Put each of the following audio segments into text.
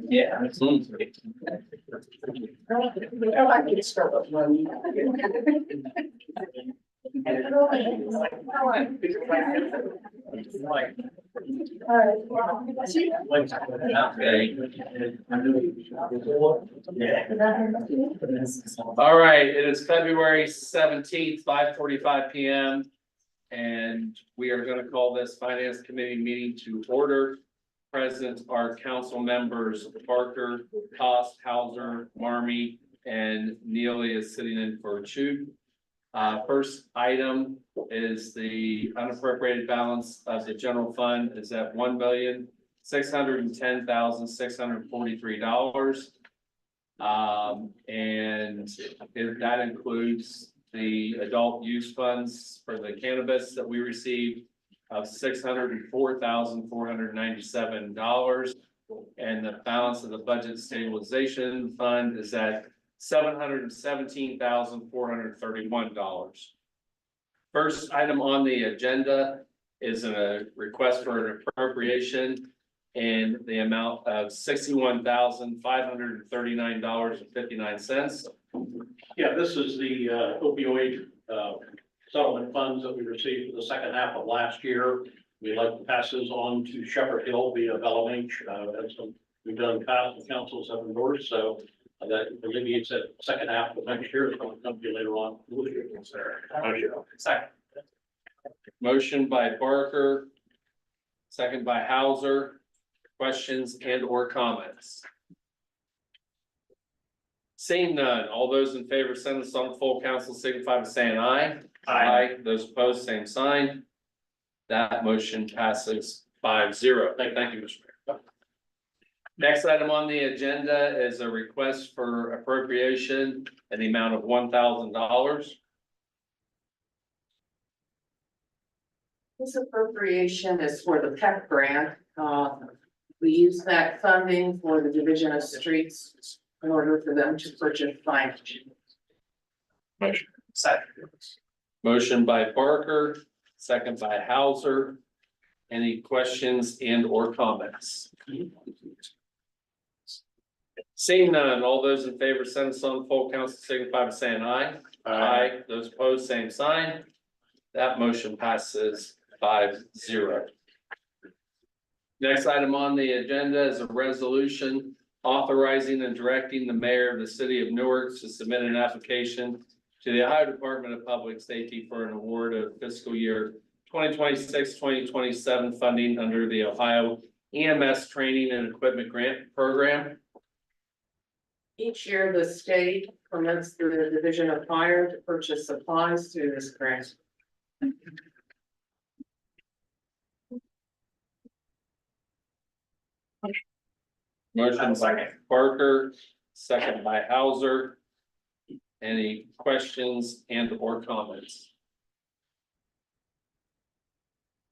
Yeah. I can start with one. All right, it is February 17th, 5:45 p.m. And we are going to call this Finance Committee meeting to order. Present are council members Barker, Cost, Hauser, Marmy, and Neely is sitting in for Chu. First item is the unappropriated balance of the general fund is at $1,610,643. And that includes the adult use funds for the cannabis that we received of $604,497. And the balance of the budget stabilization fund is at $717,431. First item on the agenda is a request for an appropriation in the amount of $61,539.59. Yeah, this is the opioid settlement funds that we received for the second half of last year. We'd like to pass those on to Shepherd Hill via LMH. That's what we've done past the councils have endorsed, so that alleviates that second half of next year. It's going to come to you later on. Second. Motion by Barker, second by Hauser. Questions and or comments? Seeing none, all those in favor send this on full council signify by saying aye. Aye. Those opposed, same sign. That motion passes 5-0. Thank you, Mr. Mayor. Next item on the agenda is a request for appropriation in the amount of $1,000. This appropriation is for the PEP grant. We use that funding for the Division of Streets in order for them to purchase signage. Motion. Second. Motion by Barker, second by Hauser. Any questions and or comments? Seeing none, all those in favor send us on full council signify by saying aye. Aye. Those opposed, same sign. That motion passes 5-0. Next item on the agenda is a resolution authorizing and directing the mayor of the city of Newark to submit an application to the Ohio Department of Public Safety for an award of fiscal year 2026-2027 funding under the Ohio EMS Training and Equipment Grant Program. Each year, the state permits the Division of Fire to purchase supplies through this grant. Motion by Barker, second by Hauser. Any questions and or comments?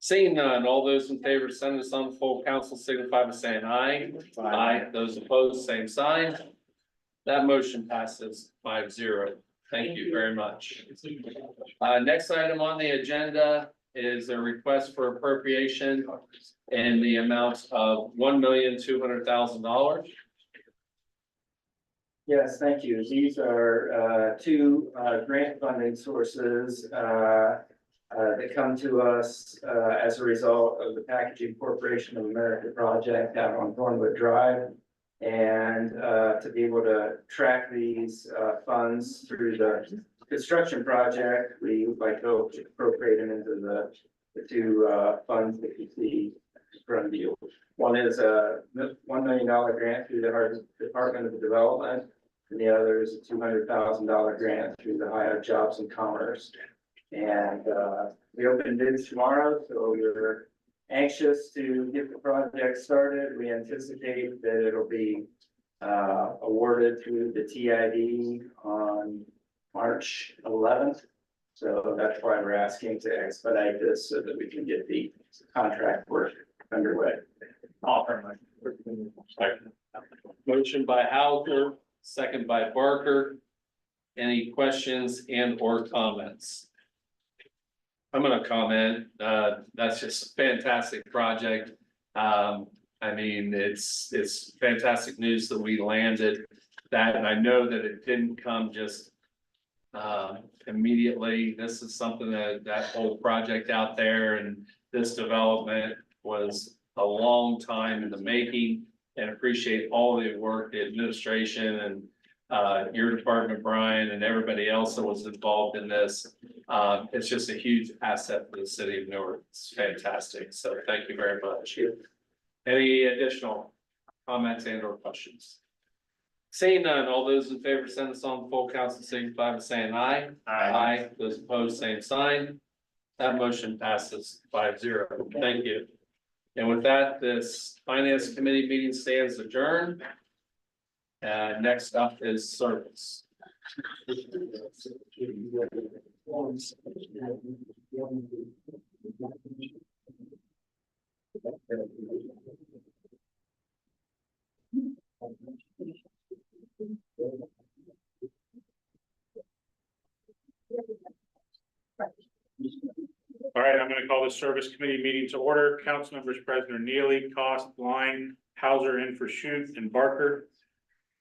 Seeing none, all those in favor send this on full council signify by saying aye. Aye. Those opposed, same sign. That motion passes 5-0. Thank you very much. Next item on the agenda is a request for appropriation in the amount of $1,200,000. Yes, thank you. These are two grant funding sources that come to us as a result of the Packaging Corporation of America project out on Thornwood Drive. And to be able to track these funds through the construction project, we would like to appropriate them into the two funds that you see in front of you. One is a $1 million grant through the Department of Development, and the other is a $200,000 grant through the Ohio Jobs and Commerce. And we open bids tomorrow, so we're anxious to get the project started. We anticipate that it'll be awarded through the TID on March 11th. So that's why we're asking to expedite this so that we can get the contract work underway. Second. Motion by Hauser, second by Barker. Any questions and or comments? I'm gonna comment, that's just a fantastic project. I mean, it's fantastic news that we landed that, and I know that it didn't come just immediately. This is something that whole project out there and this development was a long time in the making, and appreciate all the work, the administration and your department, Brian, and everybody else that was involved in this. It's just a huge asset for the city of Newark. It's fantastic. So thank you very much. Any additional comments and or questions? Seeing none, all those in favor send this on full council signify by saying aye. Aye. Those opposed, same sign. That motion passes 5-0. Thank you. And with that, this finance committee meeting stands adjourned. Next up is service. All right, I'm gonna call this service committee meeting to order. Council members present are Neely, Cost, Blind, Hauser, in for Shute, and Barker.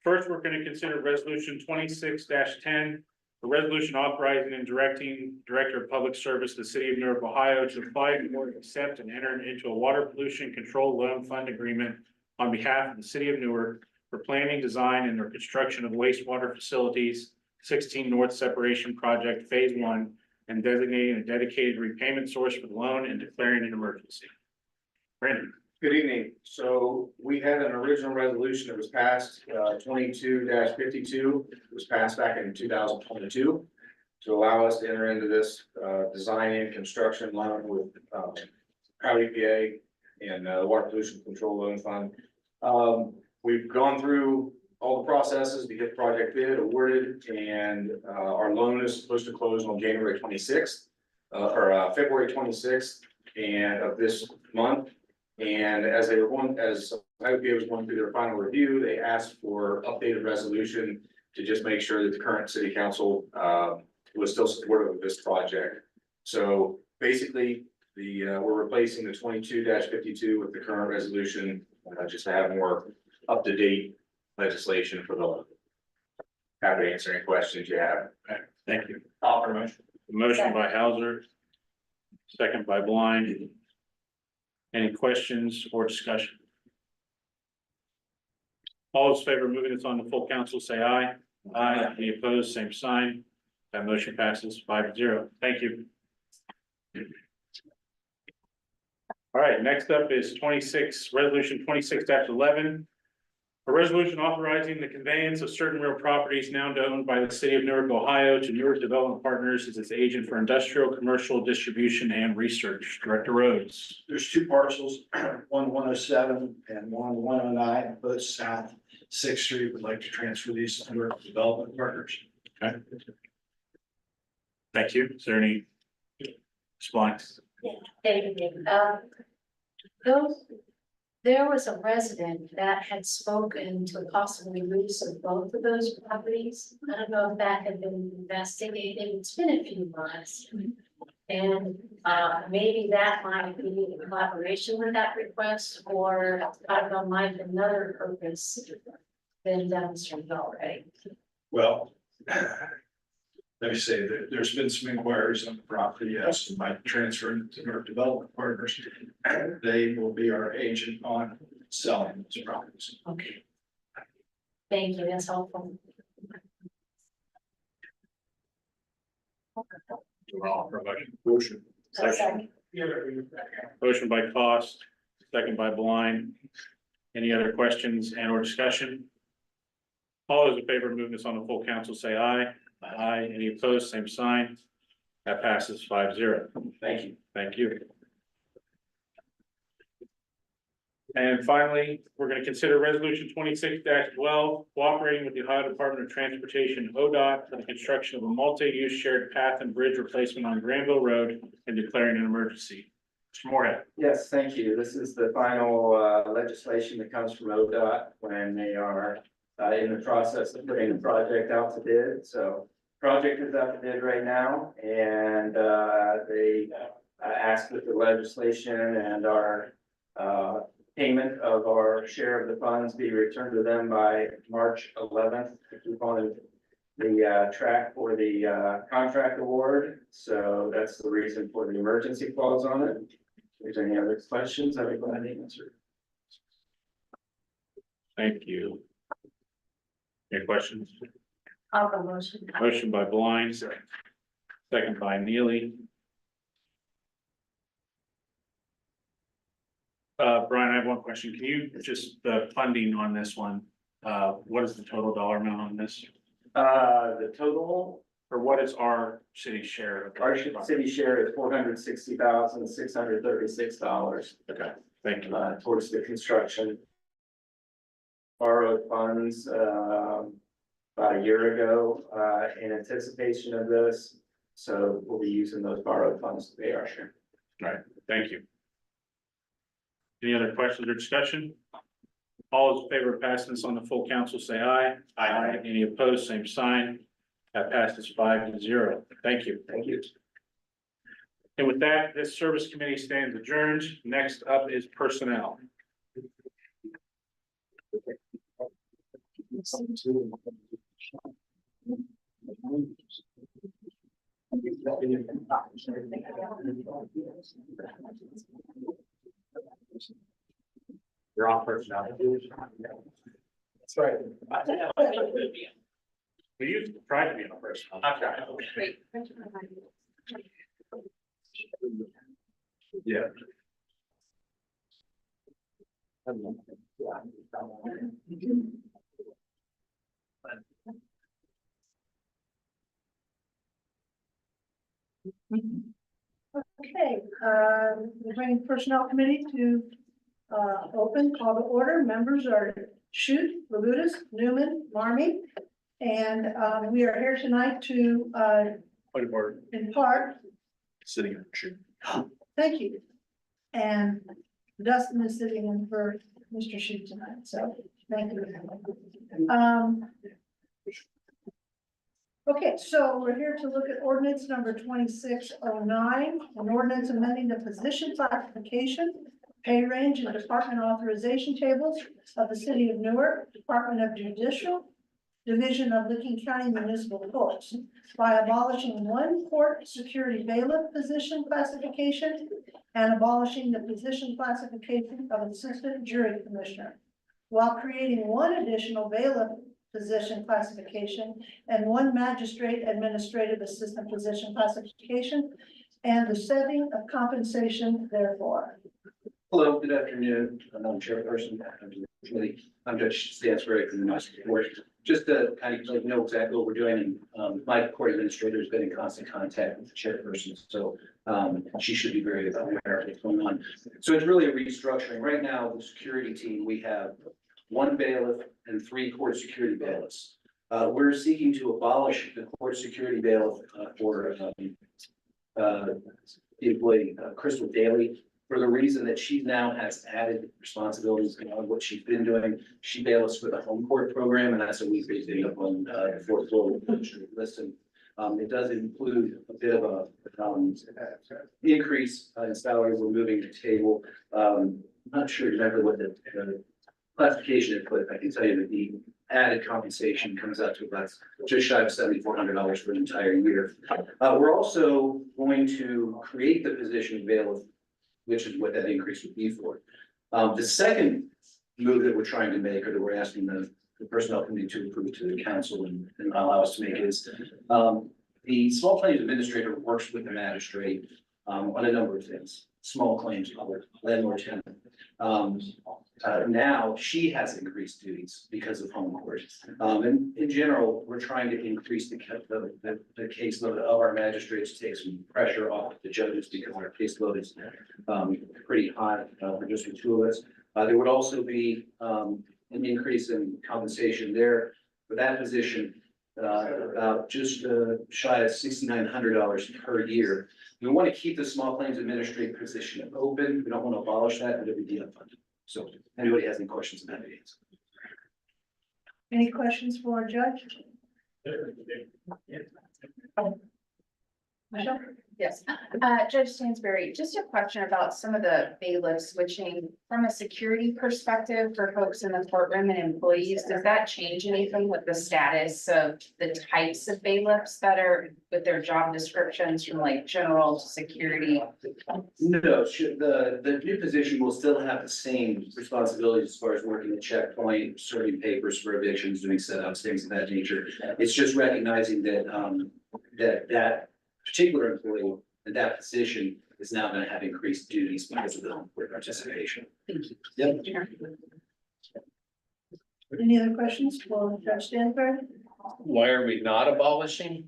First, we're gonna consider resolution 26-10, a resolution authorizing and directing Director of Public Service, the city of Newark, Ohio, to apply for, accept, and enter into a water pollution control loan fund agreement on behalf of the city of Newark for planning, design, and or construction of wastewater facilities, 16 North Separation Project Phase 1, and designating a dedicated repayment source for the loan and declaring an emergency. Brandon. Good evening. So we had an original resolution that was passed, 22-52. It was passed back in 2022 to allow us to enter into this design and construction loan with EPA and Water Pollution Control Loan Fund. We've gone through all the processes to get the project bid awarded, and our loan is supposed to close on January 26th or February 26th and of this month. And as they were going, as IOPA was going through their final review, they asked for updated resolution to just make sure that the current city council was still supportive of this project. So basically, we're replacing the 22-52 with the current resolution, just to have more up-to-date legislation for the loan. Happy to answer any questions you have. Thank you. Offer motion. Motion by Hauser, second by Blind. Any questions or discussion? All those in favor of moving this on to full council, say aye. Aye. Any opposed, same sign. That motion passes 5-0. Thank you. All right, next up is resolution 26-11. A resolution authorizing the conveyance of certain real properties now owned by the city of Newark, Ohio to Newark Development Partners as its agent for industrial, commercial, distribution, and research. Director Rhodes. There's two parcels, one 107 and one 109, both south 6th Street. Would like to transfer these to Newark Development Partners. Okay. Thank you. Is there any response? Thank you. There was a resident that had spoken to possibly use of both of those properties. I don't know if that had been investigated. It's been a few months. And maybe that might be in collaboration with that request, or I don't know, might have another purpose been demonstrated already. Well, let me say that there's been some inquiries on the property, yes, by transferring to Newark Development Partners. They will be our agent on selling those properties. Okay. Thank you, that's helpful. Motion. Second. Motion by Cost, second by Blind. Any other questions and or discussion? All those in favor of moving this on the full council, say aye. Aye. Any opposed, same sign. That passes 5-0. Thank you. Thank you. And finally, we're gonna consider resolution 26-12, cooperating with the Ohio Department of Transportation, ODOT, for the construction of a multi-use shared path and bridge replacement on Granville Road and declaring an emergency. Mr. Moorhead. Yes, thank you. This is the final legislation that comes from ODOT when they are in the process of putting the project out to bid. So project is out to bid right now, and they asked that the legislation and our payment of our share of the funds be returned to them by March 11th to keep on the track for the contract award. So that's the reason for the emergency clause on it. If there's any other questions, I'd be glad to answer. Thank you. Any questions? I'll go motion. Motion by Blind, second by Neely. Brian, I have one question. Can you just, the funding on this one, what is the total dollar amount on this? The total, Or what is our city share? of our city share is $460,636 Okay, thank you. towards the construction. Borrowed funds about a year ago in anticipation of this. So we'll be using those borrowed funds to pay our share. All right, thank you. Any other questions or discussion? All those in favor of passing this on the full council, say aye. Aye. Any opposed, same sign. That passes 5-0. Thank you. Thank you. And with that, this service committee stands adjourned. Next up is personnel. You're on personnel. That's right. We used to try to be on a personnel. Yeah. Okay, we bring personnel committee to open, call to order. Members are Shute, Labutus, Newman, Marmy. And we are here tonight to Point of order. in part, Sitting in chair. thank you. And Dustin is sitting in for Mr. Shute tonight, so thank you. Okay, so we're here to look at ordinance number 2609, an ordinance amending the position classification, pay range, and department authorization tables of the city of Newark, Department of Judicial, Division of Licking County Municipal Courts, by abolishing one court security bailiff position classification and abolishing the position classification of assistant jury commissioner, while creating one additional bailiff position classification and one magistrate administrative assistant position classification, and the setting of compensation therefore. Hello, good afternoon. I'm Chairperson. I'm Judge Stansbury from the Municipal Court. Just to kind of know exactly what we're doing, my court administrator has been in constant contact with the chairperson, so she should be very aware of what's going on. So it's really a restructuring. Right now, the security team, we have one bailiff and 3 court security bailiffs. We're seeking to abolish the court security bailiff for the employee Crystal Daly, for the reason that she now has added responsibilities beyond what she's been doing. She bailiffs for the home court program, and that's a week based up on the 4th floor list. And it does include a bit of a increase in salary. We're moving to table. I'm not sure exactly what the classification is, but I can tell you that the added compensation comes out to about just shy of $7,400 for an entire year. We're also going to create the position of bailiff, which is what that increase would be for. The second move that we're trying to make, or that we're asking the personnel committee to approve to the council and allow us to make, is the small claims administrator works with the magistrate on a number of things. Small claims, landlord tenant. Now she has increased duties because of home court. And in general, we're trying to increase the caseload of our magistrates, take some pressure off the judges because our caseload is pretty high for just the 2 of us. There would also be, an increase in compensation there for that position, about just, shy of $6,900 per year. We want to keep the small claims administrative position open. We don't want to abolish that, but it would be unfunded. So if anybody has any questions on that, please. Any questions for our judge? Michelle? Yes, Judge Stansberry, just a question about some of the bailiffs switching from a security perspective for folks in the courtroom and employees. Does that change anything with the status of the types of bailiffs that are with their job descriptions from like general to security? No, the new position will still have the same responsibilities as far as working the checkpoint, serving papers for evictions, doing setups, things of that nature. It's just recognizing that, that particular employee in that position is now going to have increased duties because of the home court participation. Thank you. Yep. Any other questions for Judge Stanford? Why are we not abolishing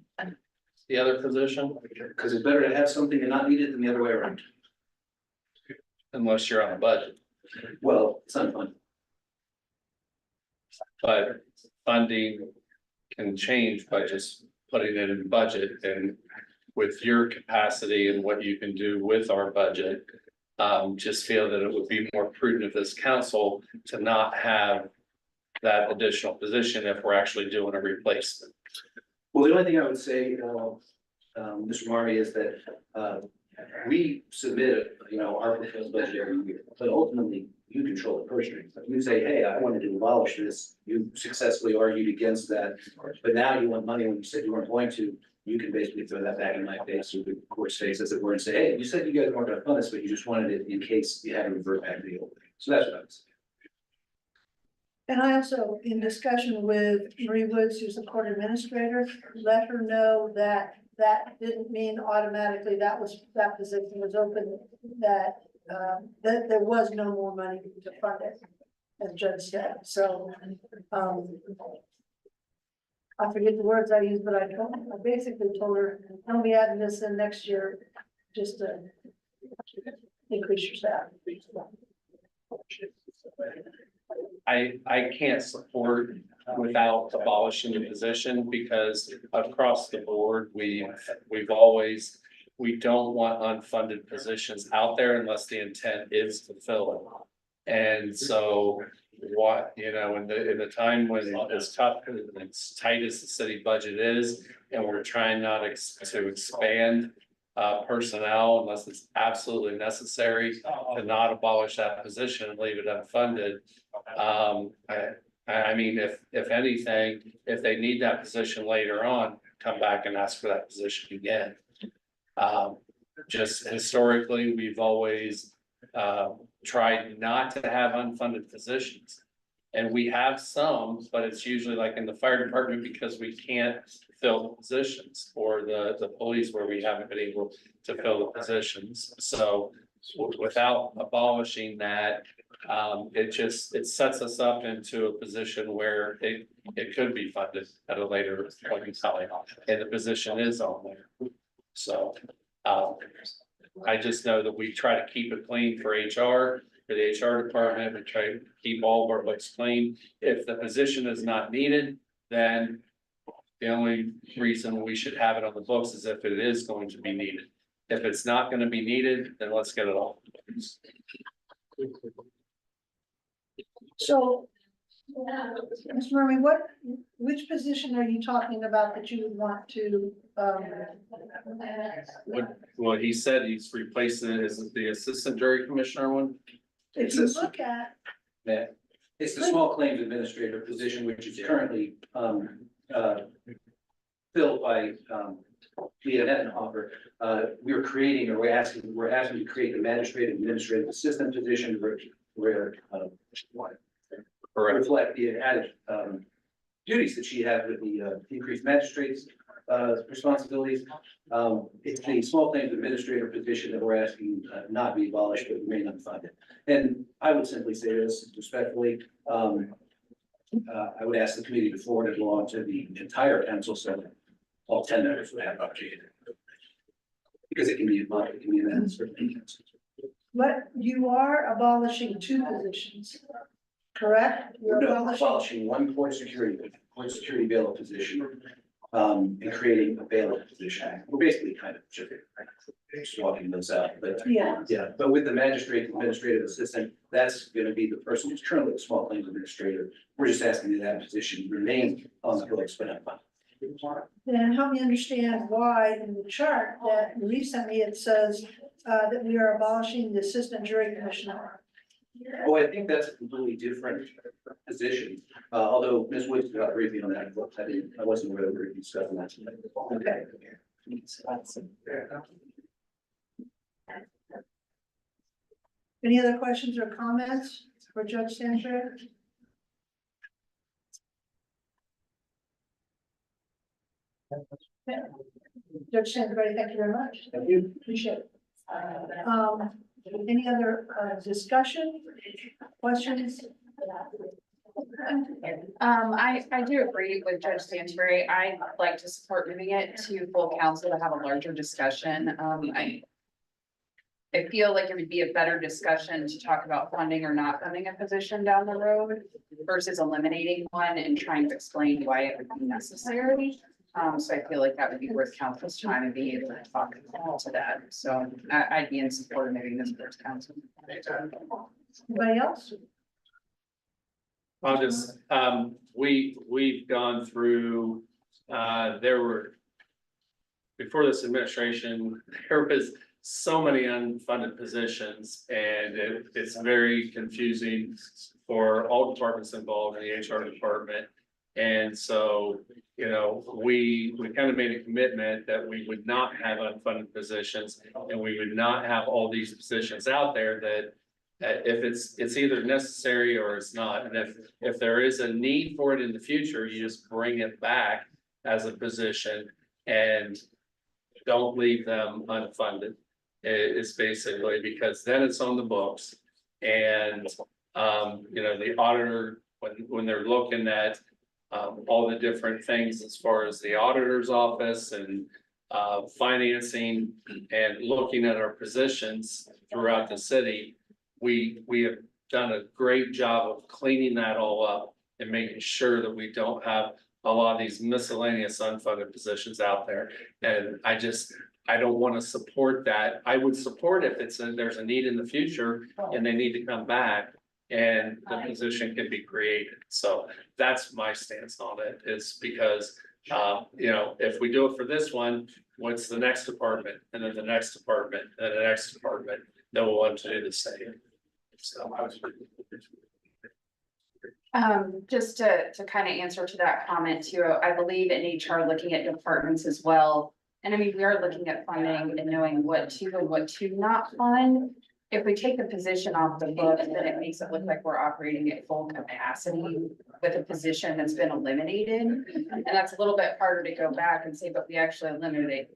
the other position Because it's better to have something and not need it than the other way around. unless you're on a budget? Well, it's unfunded. But funding can change by just putting it in budget, and with your capacity and what you can do with our budget. Just feel that it would be more prudent of this council to not have that additional position if we're actually doing a replacement. Well, the only thing I would say, Mr. Marmy, is that, we submit, our proposed budget every year, but ultimately you control the purse strings. If you say, hey, I wanted to abolish this, you successfully argued against that, but now you want money when you said you weren't going to, you can basically throw that back in my face or the court's face, as it were, and say, hey, you said you guys weren't gonna fund this, but you just wanted it in case you had to revert back to the old thing. So that's what I would say. And I also, in discussion with Marie Woods, who's the court administrator, let her know that that didn't mean automatically that position was open, that there was no more money to fund it, as Judge said. So, I forget the words I used, but I basically told her, I'll be adding this in next year, just to increase your staff. I can't support without abolishing the position, because across the board, we've always, we don't want unfunded positions out there unless the intent is to fill it. And so what, in the time when it's tough, and it's tight as the city budget is, and we're trying not to expand personnel unless it's absolutely necessary, to not abolish that position and leave it unfunded. I mean, if anything, if they need that position later on, come back and ask for that position again. Just historically, we've always tried not to have unfunded positions. And we have some, but it's usually like in the fire department because we can't fill the positions, or the police where we haven't been able to fill the positions. So without abolishing that, it sets us up into a position where it could be funded at a later point in time, and the position is on there. So I just know that we try to keep it clean for HR, for the HR department, and try to keep all of our books clean. If the position is not needed, then the only reason we should have it on the books is if it is going to be needed. If it's not going to be needed, then let's get it off. So, Mr. Murray, which position are you talking about that you would want to, What he said, he's replacing it as the assistant jury commissioner one. if you look at, Yeah, it's the small claims administrator position, which is currently, filled by, Leah Ettenhofer. We're asking to create the administrative assistant position where reflect the added, duties that she had with the, increased magistrates, responsibilities. It's the small claims administrator position that we're asking not be abolished, but remain unfunded. And I would simply say this respectfully, I would ask the committee to forward it along to the entire council, so all 10 members would have updated. Because it can be amended, certainly. But you are abolishing two positions, correct? You're No, abolishing, abolishing one point security bailiff position, and creating a bailiff position. We're basically kind of just swapping those out, but yeah, yeah, but with the magistrate, administrative assistant, that's gonna be the person who's currently a small claims administrator. We're just asking that that position remain on the books, but not funded. then help me understand why in the chart that you sent me, it says that we are abolishing the assistant jury commissioner. Oh, I think that's a completely different position, although Ms. Woods got briefing on that, but I wasn't aware that we were discussing that tonight. Okay. Any other questions or comments for Judge Stansbury? Yeah. Judge Stansbury, thank you very much. Thank you. Appreciate it. Any other discussion, questions? I do agree with Judge Stansbury. I'd like to support moving it to full council to have a larger discussion. I feel like it would be a better discussion to talk about funding or not funding a position down the road versus eliminating one and trying to explain why it would be necessary. So I feel like that would be worth council's time and being able to talk to that. So I'd be in support of moving this towards council. Anybody else? I'll just, we've gone through, there were, before this administration, there was so many unfunded positions, and it's very confusing for all departments involved in the HR department. And so, you know, we kind of made a commitment that we would not have unfunded positions, and we would not have all these positions out there that if it's either necessary or it's not. And if there is a need for it in the future, you just bring it back as a position and don't leave them unfunded. It's basically because then it's on the books. And you know, the auditor, when they're looking at all the different things as far as the auditor's office and financing and looking at our positions throughout the city, we have done a great job of cleaning that all up and making sure that we don't have a lot of these miscellaneous unfunded positions out there. And I don't want to support that. I would support if there's a need in the future and they need to come back and the position can be created. So that's my stance on it, is because, you know, if we do it for this one, what's the next department, and then the next department, and the next department, then we'll want to do the same. So. Just to kind of answer to that comment too, I believe in HR looking at departments as well. And I mean, we are looking at funding and knowing what to and what to not fund. If we take the position off the book, then it makes it look like we're operating at full capacity with a position that's been eliminated. And that's a little bit harder to go back and say, but we actually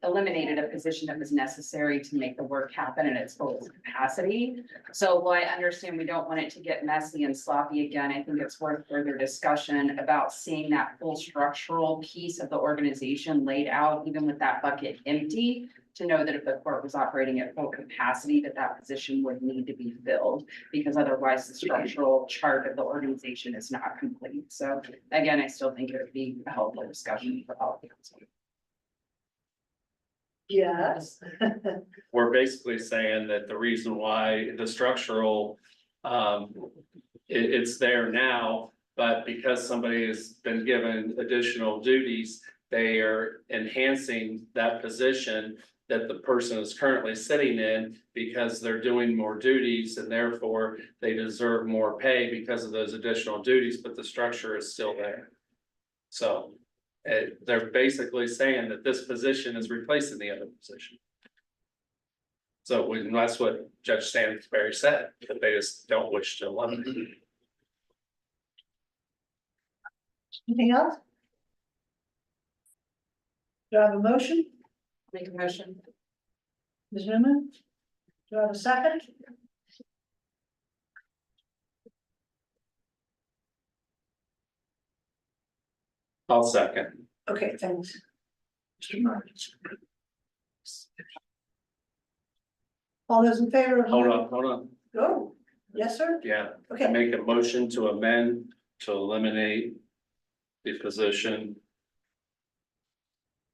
eliminated a position that was necessary to make the work happen at its full capacity. So while I understand we don't want it to get messy and sloppy again, I think it's worth further discussion about seeing that full structural piece of the organization laid out, even with that bucket empty, to know that if the court was operating at full capacity, that position would need to be filled, because otherwise the structural chart of the organization is not complete. So again, I still think it would be a helpful discussion for all of us. Yes. We're basically saying that the reason why the structural, it's there now, but because somebody has been given additional duties, they are enhancing that position that the person is currently sitting in because they're doing more duties, and therefore they deserve more pay because of those additional duties, but the structure is still there. So they're basically saying that this position is replacing the other position. So that's what Judge Stansbury said, that they just don't wish to eliminate. Anything else? Do I have a motion? Make a motion. Ms. Newman? Do I have a second? I'll second. Okay, thanks. Mr. Martin. All those in favor of? Hold on. Go. Yes, sir? Yeah, I Okay, make a motion to amend to eliminate the position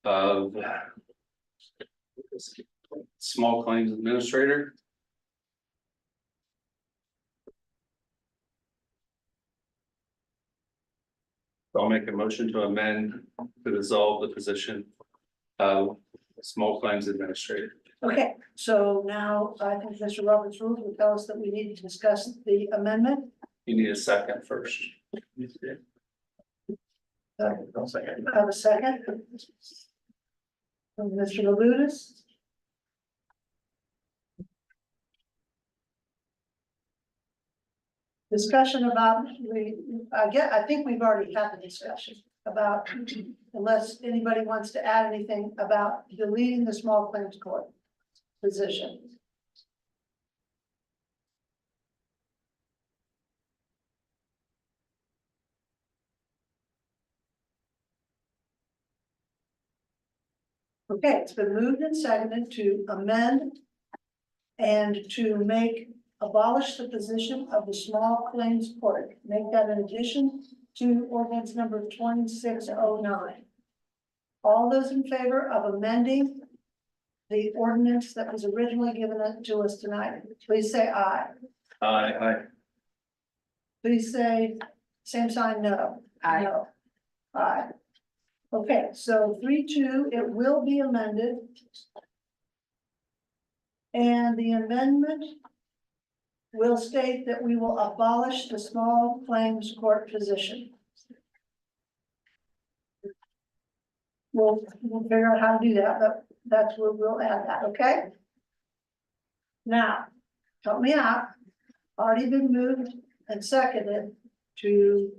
of small claims administrator. I'll make a motion to amend to dissolve the position of small claims administrator. okay, so now I think Mr. Roberts' rules will tell us that we need to discuss the amendment. You need a second first. I'll second. I have a second. From Mr. Labutus. Discussion about, I think we've already had the discussion about, unless anybody wants to add anything about deleting the small claims court position. Okay, it's been moved and seconded to amend and to abolish the position of the small claims court. Make that an addition to ordinance number 2609. All those in favor of amending the ordinance that was originally given to us tonight, please say aye. Aye. Please say, same sign, no. Aye. No. Aye. Okay, so 3-2, it will be amended. And the amendment will state that we will abolish the small claims court position. We'll figure out how to do that, but that's where we'll add that, okay? Now, help me out. Already been moved and seconded to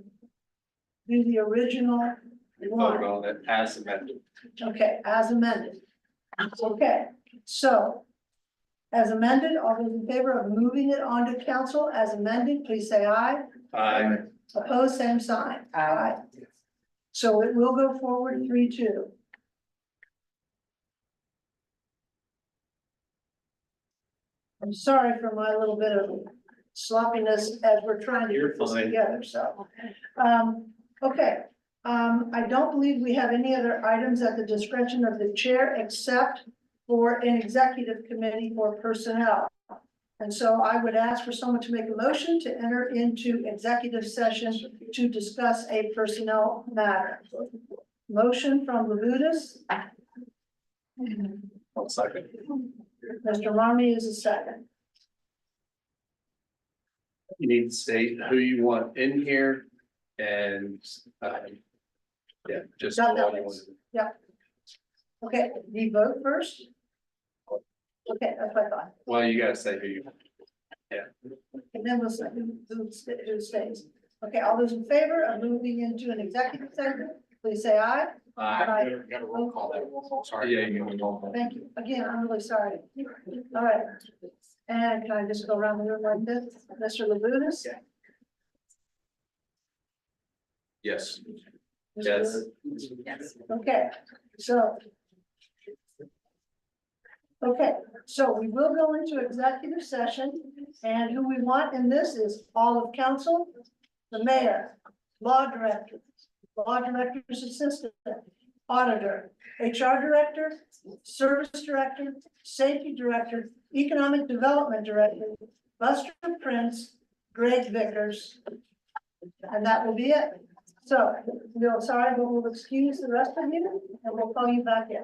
do the original Vote one. on it as amended. Okay, as amended. Okay, so as amended, all those in favor of moving it on to council as amended, please say aye. Aye. Opposed, same sign. Aye. So it will go forward 3-2. I'm sorry for my little bit of sloppiness as we're trying to You're get this fine. together, so. Okay, I don't believe we have any other items at the discretion of the chair except for an executive committee for personnel. And so I would ask for someone to make a motion to enter into executive session to discuss a personnel matter. Motion from Labutus. One second. Mr. Marmy is a second. You need to state who you want in here and, yeah, just. Got that. all you want. Okay, do you vote first? Okay, that's what I thought. Well, you gotta say who you. And then we'll see who stays. Okay, all those in favor of moving into an executive session, please say aye. Aye. Got a roll call there. Sorry. Yeah, you can go. Thank you. Again, I'm really sorry. All right. And can I just go around the room like this? Mr. Labutus? Yes. Mr. Yes. Yes. Okay, so. Okay, so we will go into executive session, and who we want in this is all of council, the mayor, law director's assistant, auditor, HR director, service director, safety director, economic development director, Buster Prince, Greg Vickers, and that will be it. So, we're sorry, but we'll excuse the rest of you, and we'll call you back in.